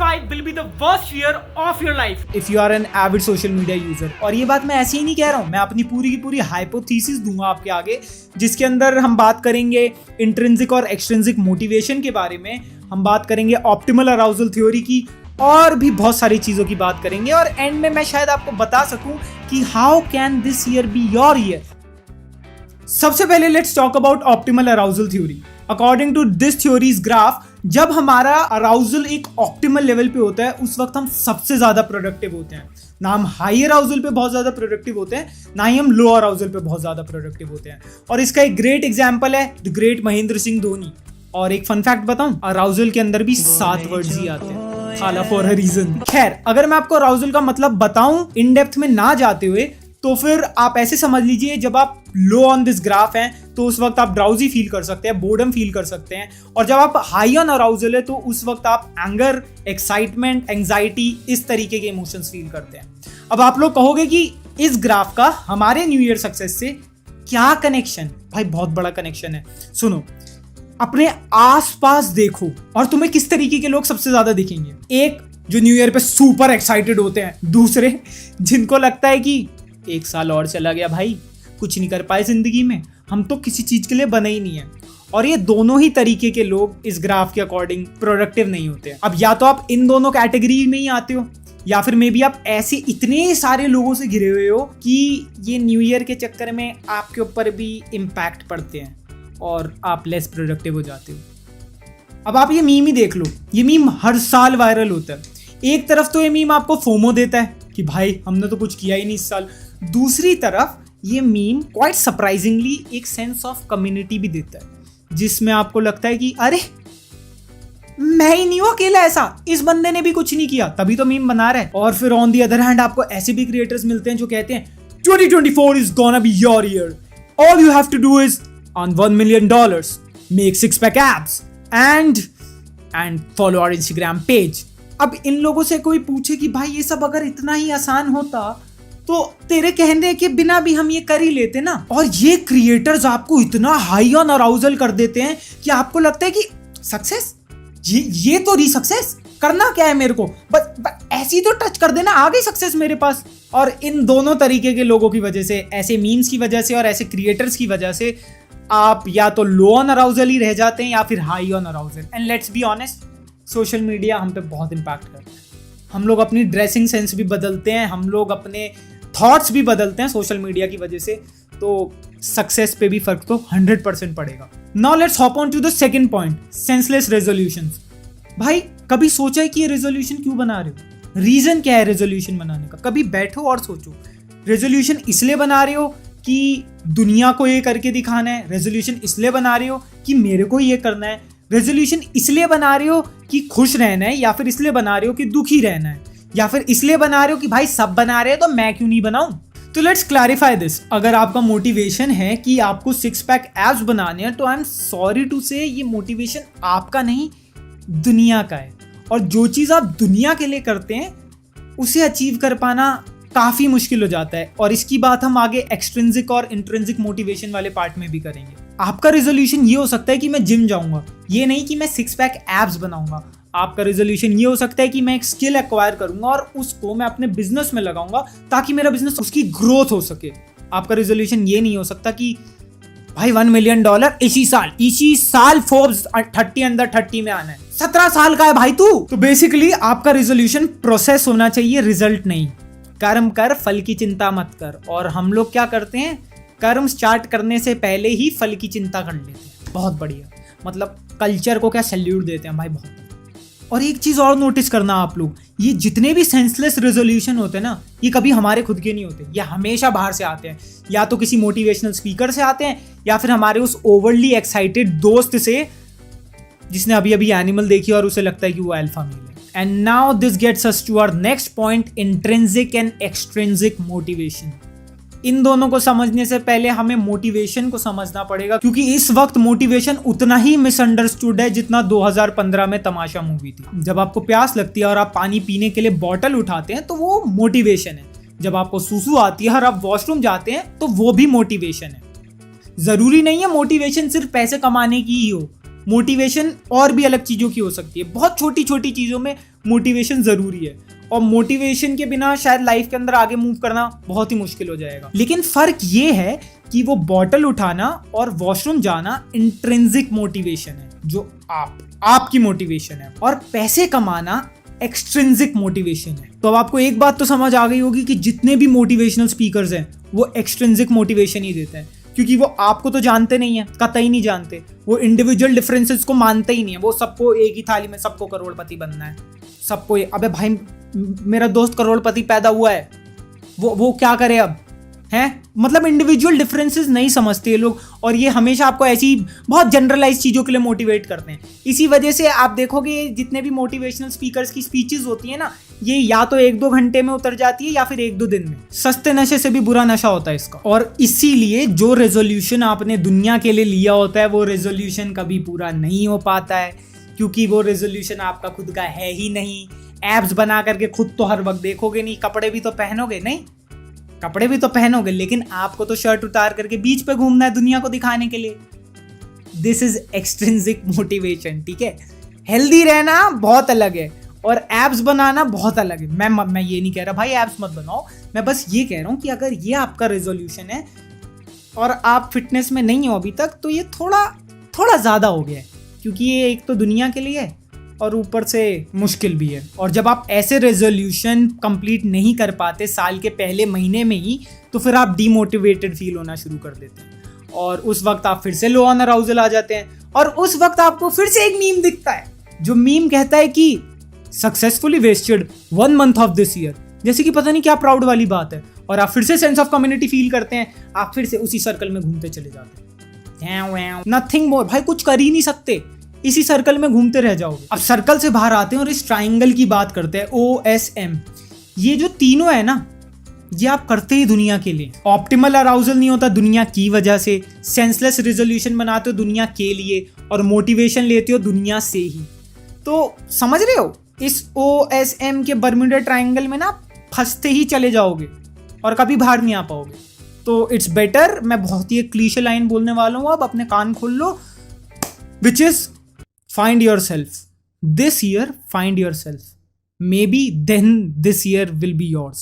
2025 will be the worst year of your life. If you are an avid social media user, और ये बात मैं ऐसे ही नहीं कह रहा हूँ, मैं अपनी पूरी की पूरी हाइपोथेसिस दूंगा आपके आगे, जिसके अंदर हम बात करेंगे इंट्रिंसिक और एक्सट्रिंसिक मोटिवेशन के बारे में, हम बात करेंगे ऑप्टिमल अराउजल थ्योरी की, और भी बहुत सारी चीजों की बात करेंगे। और एंड में मैं शायद आपको बता सकूं कि how can this year be your year. सबसे पहले let's talk about optimal arousal theory. According to this theory's graph, जब हमारा अराउजल एक ऑप्टिमल लेवल पे होता है उस वक्त हम सबसे ज्यादा प्रोडक्टिव होते हैं। ना हम हाई अराउजल पे बहुत ज्यादा प्रोडक्टिव होते हैं, ना ही हम लो अराउजल पे बहुत ज्यादा प्रोडक्टिव होते हैं। और इसका एक ग्रेट एग्जांपल है द ग्रेट महेंद्र सिंह धोनी। और एक फन फैक्ट बताऊं, अराउजल के अंदर भी 7 वर्ड्स ही आते हैं, खाला फॉर अ रीजन। खैर, अगर मैं आपको अराउजल का मतलब बताऊं इन डेप्थ में ना जाते हुए, तो फिर आप ऐसे समझ लीजिए, जब आप लो ऑन दिस ग्राफ हैं तो उस वक्त आप ड्राउजी फील कर सकते हैं, बोर्डम फील कर सकते हैं। और जब आप हाई ऑन अराउजल है तो उस वक्त आप एंगर, एक्साइटमेंट, एंजाइटी, इस तरीके के इमोशंस फील करते हैं। अब आप लोग कहोगे कि इस ग्राफ का हमारे न्यू ईयर सक्सेस से क्या कनेक्शन? भाई बहुत बड़ा कनेक्शन है। सुनो, अपने आसपास देखो और तुम्हें किस तरीके के लोग सबसे ज्यादा दिखेंगे। एक जो न्यू ईयर पे सुपर एक्साइटेड होते हैं, दूसरे जिनको लगता है कि एक साल और चला गया भाई, कुछ नहीं कर पाए जिंदगी में, हम तो किसी चीज के लिए बने ही नहीं है। और ये दोनों ही तरीके के लोग इस ग्राफ के अकॉर्डिंग प्रोडक्टिव नहीं होते हैं। अब या तो आप इन दोनों कैटेगरी में ही आते हो, या फिर मे बी आप ऐसे इतने सारे लोगों से घिरे हुए हो कि ये न्यू ईयर के चक्कर में आपके ऊपर भी इम्पैक्ट पड़ते हैं और आप लेस प्रोडक्टिव हो जाते हो। अब आप ये मीम ही देख लो, ये मीम हर साल वायरल होता है। एक तरफ तो ये मीम आपको फोमो देता है कि भाई हमने तो कुछ किया ही नहीं इस साल, दूसरी तरफ ये मीम क्वाइट सरप्राइजिंगली एक सेंस ऑफ कम्युनिटी भी देता है, जिसमें आपको लगता है कि अरे मैं ही नहीं हूं अकेला ऐसा, इस बंदे ने भी कुछ नहीं किया तभी तो मीम बना रहा है। और फिर ऑन दी अदर हैंड आपको ऐसे भी क्रिएटर्स मिलते हैं जो कहते हैं 2024 is gonna be your year, all you have to do is earn $1 million, make 6-pack abs and follow our Instagram page। अब इन लोगों से कोई पूछे कि भाई ये सब अगर इतना ही आसान होता तो तेरे कहने के बिना भी हम ये कर ही लेते ना। और ये क्रिएटर्स आपको इतना हाई ऑन अराउजल कर देते हैं कि आपको लगता है कि सक्सेस, ये तो री सक्सेस, करना क्या है मेरे को, बस ऐसी तो टच कर देना, आ गई सक्सेस मेरे पास। और इन दोनों तरीके के लोगों की वजह से, ऐसे मीम्स की वजह से और ऐसे क्रिएटर्स की वजह से, आप या तो लो ऑन अराउजल ही रह जाते हैं या फिर high on arousal. And let's be honest, social media हम पे बहुत इम्पैक्ट करता है। हम लोग अपनी ड्रेसिंग सेंस भी बदलते हैं, हम लोग अपने थॉट्स भी बदलते हैं सोशल मीडिया की वजह से, तो सक्सेस पे भी फर्क तो 100% पड़ेगा। Now let's hop on to the second point, senseless resolutions. भाई कभी सोचा है कि ये रेजोल्यूशन क्यों बना रहे हो? रीजन क्या है रेजोल्यूशन बनाने का? कभी बैठो और सोचो। रेजोल्यूशन इसलिए बना रहे हो कि दुनिया को ये करके दिखाना है? रेजोल्यूशन इसलिए बना रहे हो कि मेरे को ये करना है? रेजोल्यूशन इसलिए बना रहे हो कि खुश रहना है, या फिर इसलिए बना रहे हो कि दुखी रहना है, या फिर इसलिए बना रहे हो कि भाई सब बना रहे हैं तो मैं क्यों नहीं बनाऊं? तो लेट्स क्लैरिफाई दिस। अगर आपका मोटिवेशन है कि आपको 6-pack एब्स बनाने हैं, तो आई एम सॉरी टू से ये मोटिवेशन आपका नहीं, दुनिया का है। और जो चीज़ आप दुनिया के लिए करते हैं उसे अचीव कर पाना काफ़ी मुश्किल हो जाता है। और इसकी बात हम आगे एक्सट्रिंसिक और इंट्रिंसिक मोटिवेशन वाले पार्ट में भी करेंगे। आपका रेजोल्यूशन ये हो सकता है कि मैं जिम जाऊंगा, ये नहीं कि मैं 6-pack एब्स बनाऊंगा। आपका रेजोल्यूशन ये हो सकता है कि मैं एक स्किल एक्वायर करूंगा और उसको मैं अपने बिजनेस में लगाऊंगा ताकि मेरा बिजनेस, उसकी ग्रोथ हो सके। आपका रेजोल्यूशन ये नहीं हो सकता कि भाई $1 million इसी साल फोर्ब्स 30 अंडर 30 में आना है। 17 साल का है भाई तू। तो बेसिकली आपका रेजोल्यूशन प्रोसेस होना चाहिए, रिजल्ट नहीं। कर्म कर, फल की चिंता मत कर। और हम लोग क्या करते हैं, कर्म स्टार्ट करने से पहले ही फल की चिंता कर लेते हैं। बहुत बढ़िया, मतलब कल्चर को क्या सैल्यूट देते हैं भाई, बहुत। और एक चीज और नोटिस करना आप लोग, ये जितने भी सेंसलेस रेजोल्यूशन होते हैं ना, ये कभी हमारे खुद के नहीं होते, ये हमेशा बाहर से आते हैं। या तो किसी मोटिवेशनल स्पीकर से आते हैं, या फिर हमारे उस ओवरली एक्साइटेड दोस्त से जिसने अभी अभी एनिमल देखी और उसे लगता है कि वो अल्फा मेल है। And now this gets us to our next point, intrinsic and extrinsic motivation. इन दोनों को समझने से पहले हमें मोटिवेशन को समझना पड़ेगा, क्योंकि इस वक्त मोटिवेशन उतना ही मिसअंडरस्टूड है जितना 2015 में तमाशा मूवी थी। जब आपको प्यास लगती है और आप पानी पीने के लिए बॉटल उठाते हैं तो वो मोटिवेशन है। जब आपको सुसु आती है और आप वॉशरूम जाते हैं तो वो भी मोटिवेशन है। जरूरी नहीं है मोटिवेशन सिर्फ पैसे कमाने की ही हो। मोटिवेशन और भी अलग चीज़ों की हो सकती है, बहुत छोटी छोटी चीज़ों में मोटिवेशन ज़रूरी है, और मोटिवेशन के बिना शायद लाइफ के अंदर आगे मूव करना बहुत ही मुश्किल हो जाएगा। लेकिन फ़र्क ये है कि वो बॉटल उठाना और वॉशरूम जाना इंट्रिंसिक मोटिवेशन है, जो आपकी मोटिवेशन है, और पैसे कमाना एक्सट्रिंसिक मोटिवेशन है। तो अब आपको एक बात तो समझ आ गई होगी कि जितने भी मोटिवेशनल स्पीकर्स हैं वो एक्सट्रिंसिक मोटिवेशन ही देते हैं, क्योंकि वो आपको तो जानते नहीं है, कतई नहीं जानते, वो इंडिविजुअल डिफरेंसेस को मानते ही नहीं है। वो सबको एक ही थाली में सबको करोड़पति बनना है, सबको अबे भाई मेरा दोस्त करोड़पति पैदा हुआ है, वो क्या करे अब, हैं? मतलब इंडिविजुअल डिफरेंसेस नहीं समझते ये लोग, और ये हमेशा आपको ऐसी बहुत जनरलाइज चीज़ों के लिए मोटिवेट करते हैं। इसी वजह से आप देखोगे जितने भी मोटिवेशनल स्पीकर्स की स्पीचेस होती है ना, ये या तो 1-2 घंटे में उतर जाती है या फिर 1-2 दिन में। सस्ते नशे से भी बुरा नशा होता है इसका। और इसीलिए जो रेजोल्यूशन आपने दुनिया के लिए लिया होता है वो रेजोल्यूशन कभी पूरा नहीं हो पाता है, क्योंकि वो रेजोल्यूशन आपका खुद का है ही नहीं। एब्स बना करके खुद तो हर वक्त देखोगे नहीं, कपड़े भी तो पहनोगे नहीं, कपड़े भी तो पहनोगे, लेकिन आपको तो शर्ट उतार करके बीच पे घूमना है दुनिया को दिखाने के लिए। दिस इज एक्सट्रिंसिक मोटिवेशन, ठीक है। हेल्दी रहना बहुत अलग है और एब्स बनाना बहुत अलग है। मैं ये नहीं कह रहा भाई एब्स मत बनाओ, मैं बस ये कह रहा हूँ कि अगर ये आपका रेजोल्यूशन है और आप फिटनेस में नहीं हो अभी तक, तो ये थोड़ा ज़्यादा हो गया है, क्योंकि ये एक तो दुनिया के लिए है और ऊपर से मुश्किल भी है। और जब आप ऐसे रेजोल्यूशन कंप्लीट नहीं कर पाते साल के पहले महीने में ही, तो फिर आप डीमोटिवेटेड फील होना शुरू कर देते हैं, और उस वक्त आप फिर से लो ऑन अराउजल आ जाते हैं, और उस वक्त आपको फिर से एक मीम दिखता है, जो मीम कहता है कि successfully wasted 1 month of this year, जैसे कि पता नहीं क्या प्राउड वाली बात है, और आप फिर से सेंस ऑफ कम्युनिटी फील करते हैं, आप फिर से उसी सर्कल में घूमते चले जाते हैं। नथिंग मोर, भाई कुछ कर ही नहीं सकते, इसी सर्कल में घूमते रह जाओगे। अब सर्कल से बाहर आते हैं और इस ट्राइंगल की बात करते हैं, OSM। ये जो तीनों है ना, ये आप करते ही दुनिया के लिए। ऑप्टिमल अराउजल नहीं होता दुनिया की वजह से, सेंसलेस रेजोल्यूशन बनाते हो दुनिया के लिए, और मोटिवेशन लेते हो दुनिया से ही। तो समझ रहे हो, इस OSM के बर्मुडा ट्राइंगल में ना फंसते ही चले जाओगे और कभी बाहर नहीं आ पाओगे। तो इट्स बेटर, मैं बहुत ही एक क्लीशे लाइन बोलने वाला हूँ, अब अपने कान खोल लो, which is find yourself. This year, find yourself. Maybe then this year will be yours.